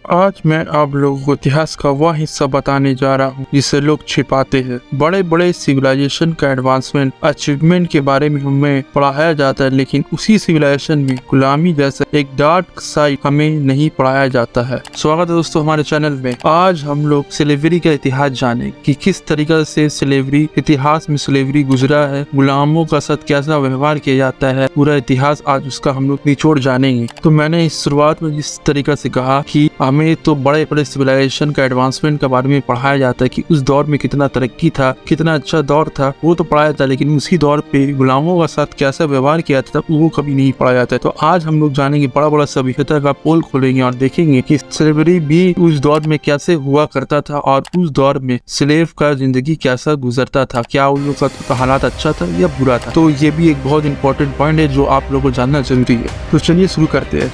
आज मैं आप लोगों को इतिहास का वह हिस्सा बताने जा रहा हूँ जिसे लोग छिपाते हैं। बड़े बड़े सिविलाइजेशन का एडवांसमेंट अचीवमेंट के बारे में हमें पढ़ाया जाता है, लेकिन उसी सिविलाइजेशन में गुलामी जैसा एक डार्क साइड हमें नहीं पढ़ाया जाता है। स्वागत है दोस्तों हमारे चैनल में। आज हम लोग स्लेवरी का इतिहास जाने कि किस तरीके से स्लेवरी इतिहास में स्लेवरी गुजरा है, गुलामों का साथ कैसा व्यवहार किया जाता है, पूरा इतिहास आज उसका हम लोग निचोड़ जानेंगे। तो मैंने इस शुरुआत में जिस तरीके से कहा कि हमें तो बड़े बड़े सिविलाइजेशन का एडवांसमेंट के बारे में पढ़ाया जाता है कि उस दौर में कितना तरक्की था, कितना अच्छा दौर था, वो तो पढ़ाया जाता है, लेकिन उसी दौर पे गुलामों का साथ कैसा व्यवहार किया था वो कभी नहीं पढ़ाया जाता है। तो आज हम लोग जानेंगे, बड़ा बड़ा सभ्यता का पोल खोलेंगे और देखेंगे कि स्लेवरी भी उस दौर में कैसे हुआ करता था और उस दौर में स्लेव का जिंदगी कैसा गुजरता था, क्या उन लोग का हालात अच्छा था या बुरा था। तो ये भी एक बहुत इंपॉर्टेंट पॉइंट है जो आप लोगों को जानना जरूरी है। तो चलिए शुरू करते हैं।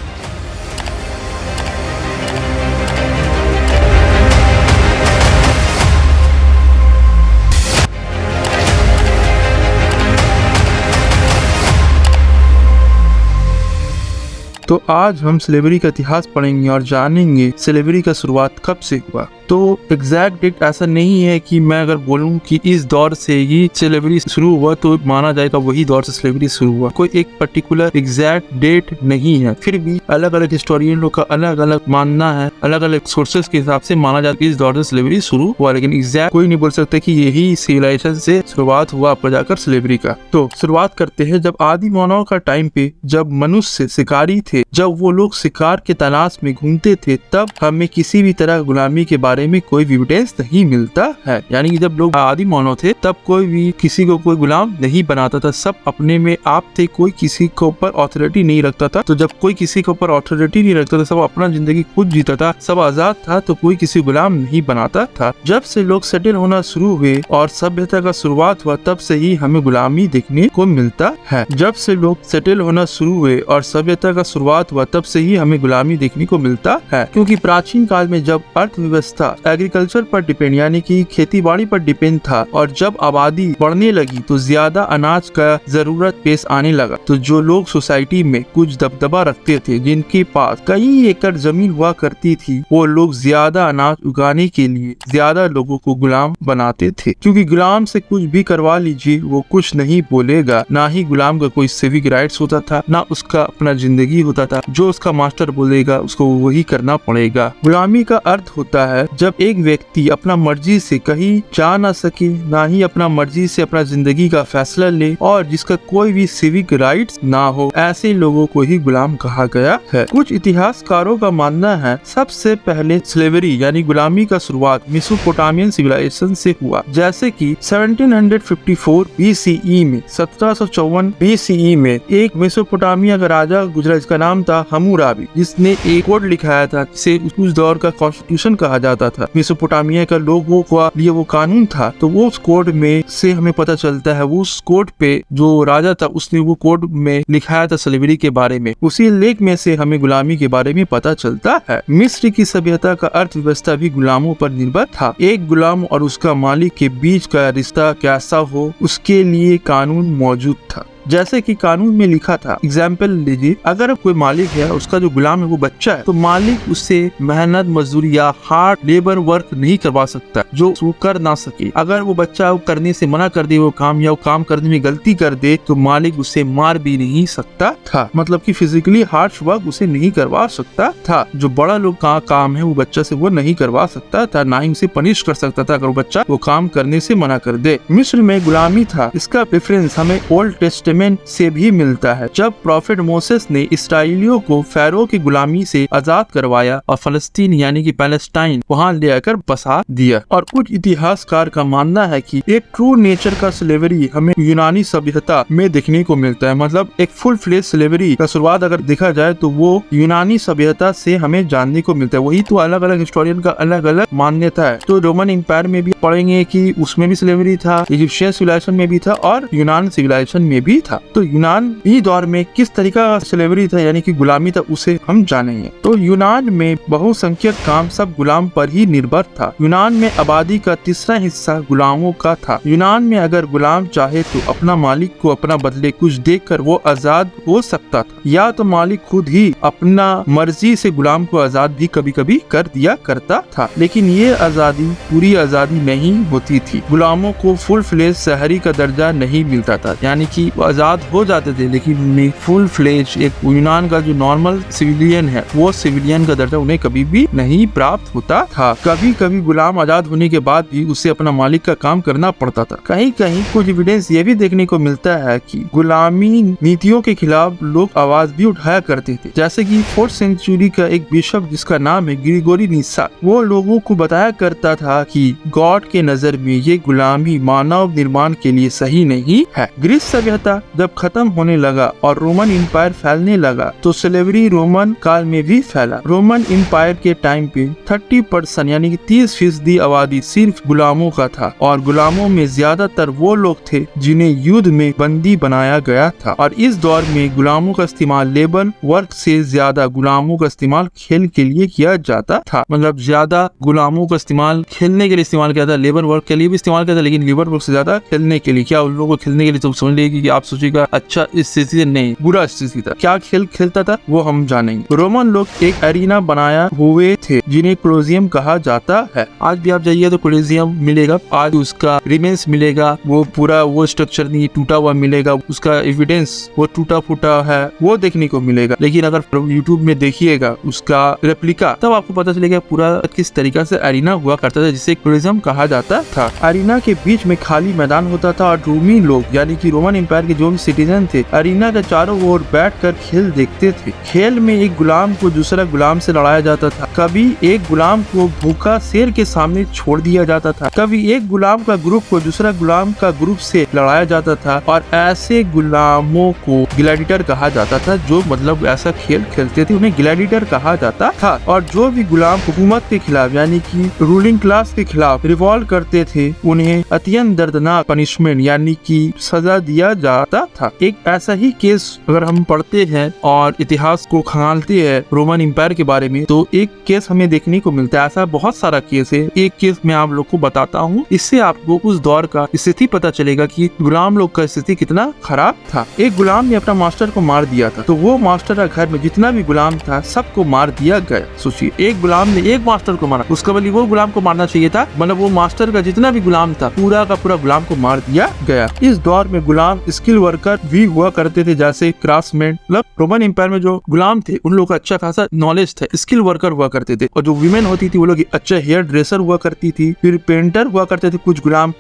तो आज हम स्लेवरी का इतिहास पढ़ेंगे और जानेंगे स्लेवरी का शुरुआत कब से हुआ। तो एग्जैक्ट डेट ऐसा नहीं है कि मैं अगर बोलूं कि इस दौर से ही स्लेवरी शुरू हुआ तो माना जाएगा वही दौर से स्लेवरी शुरू हुआ। कोई एक पर्टिकुलर एग्जैक्ट डेट नहीं है, फिर भी अलग अलग हिस्टोरियन लोग का अलग अलग मानना है, अलग अलग सोर्सेज के हिसाब से माना जाता है कि इस दौर से स्लेवरी शुरू हुआ, लेकिन एग्जैक्ट कोई नहीं बोल सकता कि यही सिविलाइजेशन से शुरुआत हुआ आपको जाकर स्लेवरी का। तो शुरुआत करते हैं जब आदि मानव का टाइम पे, जब मनुष्य शिकारी थे, जब वो लोग शिकार के तलाश में घूमते थे, तब हमें किसी भी तरह गुलामी के बारे में कोई एविडेंस नहीं मिलता है। यानी कि जब लोग आदि मानव थे तब कोई भी किसी को कोई गुलाम नहीं बनाता था, सब अपने में आप थे, कोई किसी के ऊपर अथॉरिटी नहीं रखता था। तो जब कोई किसी के ऊपर अथॉरिटी नहीं रखता था, सब अपना जिंदगी खुद जीता था, सब आजाद था, तो कोई किसी गुलाम नहीं बनाता था। जब से लोग सेटल होना शुरू हुए और सभ्यता का शुरुआत हुआ, तब से ही हमें गुलामी देखने को मिलता है। जब से लोग सेटल होना शुरू हुए और सभ्यता का शुरुआत हुआ, तब से ही हमें गुलामी देखने को मिलता है, क्योंकि प्राचीन काल में जब अर्थव्यवस्था एग्रीकल्चर पर डिपेंड यानी कि खेती बाड़ी पर डिपेंड था और जब आबादी बढ़ने लगी तो ज्यादा अनाज का जरूरत पेश आने लगा। तो जो लोग सोसाइटी में कुछ दबदबा रखते थे, जिनके पास कई एकड़ जमीन हुआ करती थी, वो लोग ज्यादा अनाज उगाने के लिए ज्यादा लोगों को गुलाम बनाते थे, क्योंकि गुलाम से कुछ भी करवा लीजिए वो कुछ नहीं बोलेगा। ना ही गुलाम का कोई सिविक राइट्स होता था, ना उसका अपना जिंदगी होता था। जो उसका मास्टर बोलेगा उसको वही करना पड़ेगा। गुलामी का अर्थ होता है जब एक व्यक्ति अपना मर्जी से कहीं जा ना सके, ना ही अपना मर्जी से अपना जिंदगी का फैसला ले और जिसका कोई भी सिविक राइट्स ना हो, ऐसे लोगों को ही गुलाम कहा गया है। कुछ इतिहासकारों का मानना है सबसे पहले स्लेवरी यानी गुलामी का शुरुआत मेसोपोटामियन सिविलाइजेशन से हुआ, जैसे कि 1754 BCE में 1754 BCE में एक मेसोपोटामिया का राजा गुजरा, जिसका नाम था हम्मुराबी, जिसने एक कोड लिखाया था जिसे उस दौर का कॉन्स्टिट्यूशन कहा जाता था। मेसोपोटामिया का लोगों के लिए वो कानून था। तो वो उस कोड में से हमें पता चलता है, वो उस कोड पे जो राजा था उसने वो कोड में लिखाया था स्लेवरी के बारे में। उसी लेख में से हमें गुलामी के बारे में पता चलता है। मिस्र की सभ्यता का अर्थव्यवस्था भी गुलामों पर निर्भर था। एक गुलाम और उसका मालिक के बीच का रिश्ता कैसा हो, उसके लिए कानून मौजूद था। जैसे कि कानून में लिखा था, एग्जाम्पल लीजिए, अगर कोई मालिक है, उसका जो गुलाम है वो बच्चा है, तो मालिक उससे मेहनत मजदूरी या हार्ड लेबर वर्क नहीं करवा सकता जो वो कर ना सके। अगर वो बच्चा करने से मना कर दे वो काम, या वो काम करने में गलती कर दे, तो मालिक उसे मार भी नहीं सकता था। मतलब कि फिजिकली हार्श वर्क उसे नहीं करवा सकता था। जो बड़ा लोग का काम है वो बच्चा से वो नहीं करवा सकता था, ना ही उसे पनिश कर सकता था अगर वो बच्चा वो काम करने से मना कर दे। मिस्र में गुलामी था। इसका रेफरेंस हमें ओल्ड टेस्टामेंट से भी मिलता है, जब प्रॉफिट मोसेस ने इसराइलियों को फैरो की गुलामी से आजाद करवाया और फलस्तीन यानी कि पैलेस्टाइन वहां ले आकर बसा दिया। और कुछ इतिहासकार का मानना है कि एक ट्रू नेचर का स्लेवरी हमें यूनानी सभ्यता में देखने को मिलता है। मतलब एक फुल फ्लेज स्लेवरी का शुरुआत अगर देखा जाए तो वो यूनानी सभ्यता से हमें जानने को मिलता है। वही तो अलग अलग हिस्टोरियन का अलग अलग मान्यता है। तो रोमन एम्पायर में भी पढ़ेंगे कि उसमें भी स्लेवरी था, इजिप्शियन सिविलाइजेशन में भी था और यूनान सिविलाइजेशन में भी था। तो यूनानी दौर में किस तरीका का स्लेवरी था यानी कि गुलामी था, उसे हम जानेंगे। तो यूनान में बहुसंख्यक काम सब गुलाम पर ही निर्भर था। यूनान में आबादी का तीसरा हिस्सा गुलामों का था। यूनान में अगर गुलाम चाहे तो अपना मालिक को अपना बदले कुछ देकर वो आजाद हो सकता था, या तो मालिक खुद ही अपना मर्जी से गुलाम को आजाद भी कभी कभी कर दिया करता था। लेकिन ये आजादी पूरी आजादी नहीं होती थी। गुलामों को फुल फ्लेज शहरी का दर्जा नहीं मिलता था, यानी कि वो आजाद हो जाते थे लेकिन उन्हें फुल फ्लेज एक यूनान का जो नॉर्मल सिविलियन है वो सिविलियन का दर्जा उन्हें कभी भी नहीं प्राप्त होता था। कभी कभी गुलाम आजाद होने के बाद भी उसे अपना मालिक का काम करना पड़ता था। कहीं कहीं कुछ एविडेंस ये भी देखने को मिलता है कि गुलामी नीतियों के खिलाफ लोग आवाज भी उठाया करते थे। जैसे कि 4th सेंचुरी का एक बिशप जिसका नाम है ग्रिगोरी निसा, वो लोगों को बताया करता था कि गॉड के नजर में ये गुलामी मानव निर्माण के लिए सही नहीं है। ग्रीस सभ्यता जब खत्म होने लगा और रोमन एम्पायर फैलने लगा तो स्लेवरी रोमन काल में भी फैला। रोमन एम्पायर के टाइम पे 30% यानी कि 30% आबादी सिर्फ गुलामों का था और गुलामों में ज्यादातर वो लोग थे जिन्हें युद्ध में बंदी बनाया गया था। और इस दौर में गुलामों का इस्तेमाल लेबर वर्क से ज्यादा गुलामों का इस्तेमाल खेल के लिए किया जाता था। मतलब ज्यादा गुलामों का इस्तेमाल खेलने के लिए इस्तेमाल किया था, लेबर वर्क के लिए भी इस्तेमाल किया था, लेकिन लेबर वर्क से ज्यादा खेलने के लिए। क्या उन लोगों को खेलने के लिए तो समझ लीजिए कि आप सोचिएगा अच्छा स्थिति से नहीं, बुरा स्थिति था। क्या खेल खेलता था वो हम जानेंगे। रोमन लोग एक एरिना बनाया हुए थे जिन्हें कोलोसियम कहा जाता है। आज भी आप जाइए तो कोलोसियम मिलेगा, आज उसका रिमेन्स मिलेगा, वो पूरा वो स्ट्रक्चर नहीं टूटा हुआ मिलेगा, उसका एविडेंस वो टूटा फूटा है वो देखने को मिलेगा। लेकिन अगर यूट्यूब में देखिएगा उसका रेप्लिका तब आपको पता चलेगा पूरा किस तरीका से एरिना हुआ करता था जिसे कोलोसियम कहा जाता था। एरिना के बीच में खाली मैदान होता था और रोमी लोग यानी कि रोमन एम्पायर के जो भी सिटीजन थे एरिना के चारों ओर बैठकर खेल देखते थे। खेल में एक गुलाम को दूसरा गुलाम से लड़ाया जाता था। कभी एक गुलाम को भूखा शेर के सामने छोड़ दिया जाता था, कभी एक गुलाम का ग्रुप को दूसरा गुलाम का ग्रुप से लड़ाया जाता था। और ऐसे गुलामों को ग्लैडिएटर कहा जाता था, जो मतलब ऐसा खेल खेलते थे उन्हें ग्लैडिएटर कहा जाता था। और जो भी गुलाम हुकूमत के खिलाफ यानी कि रूलिंग क्लास के खिलाफ रिवॉल्ट करते थे उन्हें अत्यंत दर्दनाक पनिशमेंट यानी कि सजा दिया जाता था। एक ऐसा ही केस अगर हम पढ़ते हैं और इतिहास को खंगालते हैं रोमन एम्पायर के बारे में तो एक केस हमें देखने को मिलता है। ऐसा बहुत सारा केस है, एक केस मैं आप लोग को बताता हूँ, इससे आपको उस दौर का स्थिति पता चलेगा कि गुलाम लोग का स्थिति कितना खराब था। एक गुलाम ने अपना मास्टर को मार दिया था, तो वो मास्टर का घर में जितना भी गुलाम था सबको मार दिया गया। सोचिए एक गुलाम ने एक मास्टर को मारा, उसका बदले वो गुलाम को मारना चाहिए था, मतलब वो मास्टर का जितना भी गुलाम था पूरा का पूरा गुलाम को मार दिया गया। इस दौर में गुलाम स्किल वर्कर भी हुआ करते थे, जैसे क्राफ्ट्समैन। मतलब रोमन एम्पायर में जो गुलाम थे उन लोगों का अच्छा खासा नॉलेज था, स्किल वर्कर हुआ करते थे। और जो वीमेन होती थी वो लोग अच्छा हेयर ड्रेसर हुआ करती थी, फिर पेंटर हुआ करते थे। कुछ गुलाम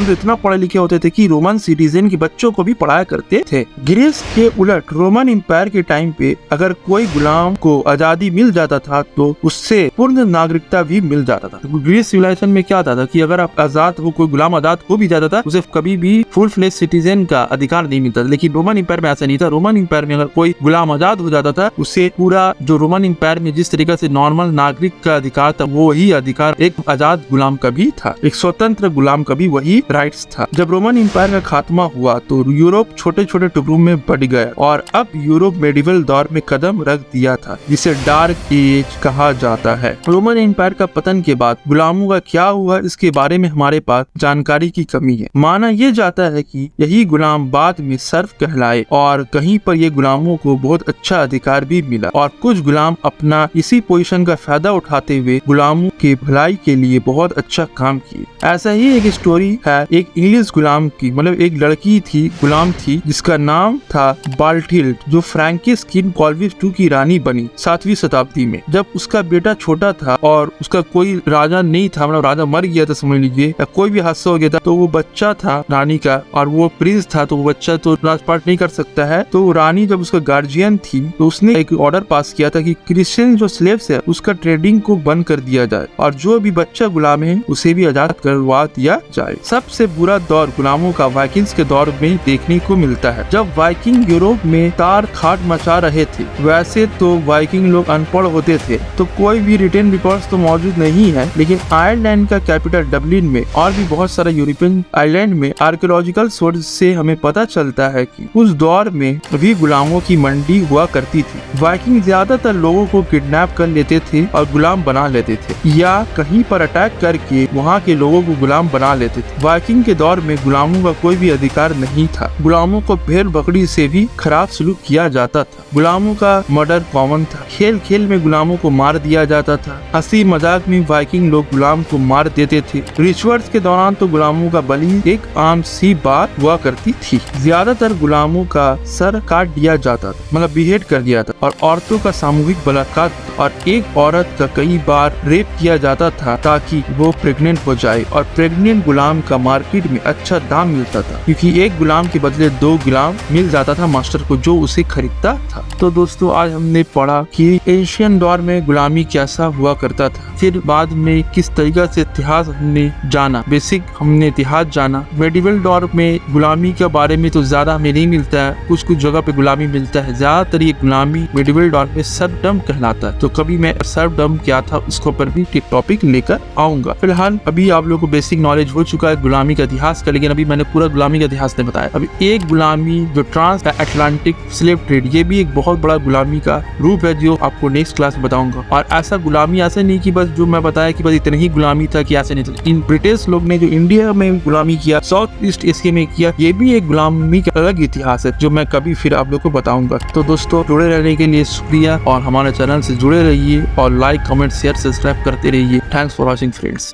तो इतना पढ़े लिखे होते थे कि रोमन सिटीजन के बच्चों को भी पढ़ाया करते थे। ग्रीस के उलट रोमन एम्पायर के टाइम पे अगर कोई गुलाम को आजादी मिल जाता था तो उससे पूर्ण नागरिकता भी मिल जाता था। तो ग्रीस सिविलाइजेशन में क्या था कि अगर आप आजाद हो, कोई गुलाम आजाद हो भी जाता था, उसे कभी भी फुल फ्लेज सिटीजन का अधिकार नहीं मिलता। लेकिन रोमन एम्पायर में ऐसा नहीं था। रोमन एम्पायर में अगर कोई गुलाम आजाद हो जाता था उसे पूरा जो रोमन एम्पायर में जिस तरीके से नॉर्मल नागरिक का अधिकार था वो ही अधिकार एक आजाद गुलाम का भी था, एक स्वतंत्र गुलाम का भी वही राइट्स था। जब रोमन एम्पायर का खात्मा हुआ तो यूरोप छोटे छोटे टुकड़ों में बढ़ गया और अब यूरोप मेडिवल दौर में कदम रख दिया था, जिसे डार्क एज कहा जाता है। रोमन एम्पायर का पतन के बाद गुलामों का क्या हुआ इसके बारे में हमारे पास जानकारी की कमी है। माना यह जाता है कि यही गुलाम बाद में सर्फ कहलाए और कहीं पर ये गुलामों को बहुत अच्छा अधिकार भी मिला और कुछ गुलाम अपना इसी पोजीशन का फायदा उठाते हुए गुलामों के भलाई के लिए बहुत अच्छा काम किए। ऐसा ही एक स्टोरी है एक इंग्लिश गुलाम की, मतलब एक लड़की थी गुलाम थी जिसका नाम था बाल्टिल्ड, जो फ्रैंकिश किंग कॉल्विस II की रानी बनी 7वीं शताब्दी में। जब उसका बेटा छोटा था और उसका कोई राजा नहीं था, मतलब राजा मर गया था समझ लीजिए, या कोई भी हादसा हो गया था, तो वो बच्चा था रानी का और वो प्रिंस था, तो वो बच्चा तो राजपाट नहीं कर सकता है। तो रानी जब उसका गार्जियन थी तो उसने एक ऑर्डर पास किया था कि क्रिश्चियन जो स्लेव्स है उसका ट्रेडिंग को बंद कर दिया जाए और जो भी बच्चा गुलाम है उसे भी आजाद करवा दिया जाए। सबसे बुरा दौर गुलामों का वाइकिंग्स के दौर में देखने को मिलता है, जब वाइकिंग यूरोप में तार खाट मचा रहे थे। वैसे तो वाइकिंग लोग अनपढ़ होते थे तो कोई भी रिटन रिकॉर्ड्स तो मौजूद नहीं है, लेकिन आयरलैंड का कैपिटल डबलिन में और भी बहुत सारा यूरोपियन आइलैंड में आर्कियोलॉजिकल सोर्स से हमें पता चलता है कि उस दौर में भी गुलामों की मंडी हुआ करती थी। वाइकिंग ज्यादातर लोगों को किडनैप कर लेते थे और गुलाम बना लेते थे या कहीं पर अटैक करके वहाँ के लोगों को गुलाम बना लेते थे। वाइकिंग के दौर में गुलामों का कोई भी अधिकार नहीं था। गुलामों को भेड़ बकरी से भी खराब सलूक किया जाता था। गुलामों का मर्डर कॉमन था। खेल खेल में गुलामों को मार दिया जाता था। हंसी मजाक में वाइकिंग लोग गुलाम को मार देते थे। रिचुअल्स के दौरान तो गुलामों का बलि एक आम सी बात हुआ करती थी। ज्यादातर गुलामों का सर काट दिया जाता था, मतलब बिहेड कर दिया था, और औरतों का सामूहिक बलात्कार और एक औरत का कई बार रेप किया जाता था ताकि वो प्रेग्नेंट हो जाए। और प्रेग्नेंट गुलाम का मार्केट में अच्छा दाम मिलता था क्योंकि एक गुलाम के बदले 2 गुलाम मिल जाता था मास्टर को जो उसे खरीदता था। तो दोस्तों आज हमने पढ़ा कि एशियन दौर में गुलामी कैसा हुआ करता था, फिर बाद में किस तरीके से इतिहास हमने जाना, बेसिक हमने इतिहास जाना। मेडिवल दौर में गुलामी के बारे में तो ज्यादा हमें नहीं मिलता है, कुछ कुछ जगह पे गुलामी मिलता है। ज्यादातर ये गुलामी मेडिवल दौर में सर्वडम कहलाता है। तो कभी मैं सर्वडम क्या था उसको पर भी एक टॉपिक लेकर आऊंगा। फिलहाल अभी आप लोगों को बेसिक नॉलेज हो चुका है गुलामी का इतिहास का, लेकिन अभी मैंने पूरा गुलामी का इतिहास नहीं बताया। अभी एक गुलामी जो ट्रांस अटलांटिक स्लेव ट्रेड, ये भी एक बहुत बड़ा गुलामी का रूप है जो आपको नेक्स्ट क्लास में बताऊंगा। और ऐसा गुलामी ऐसे नहीं कि बस जो मैं बताया कि बस इतना ही गुलामी था, कि ऐसे नहीं था। इन ब्रिटिश लोग ने जो इंडिया में गुलामी किया, साउथ ईस्ट एशिया में किया, ये भी एक गुलामी का अलग इतिहास है जो मैं कभी फिर आप लोग को बताऊंगा। तो दोस्तों जुड़े रहने के लिए शुक्रिया और हमारे चैनल से जुड़े रहिए और लाइक कमेंट शेयर सब्सक्राइब करते रहिए। Thanks for watching friends.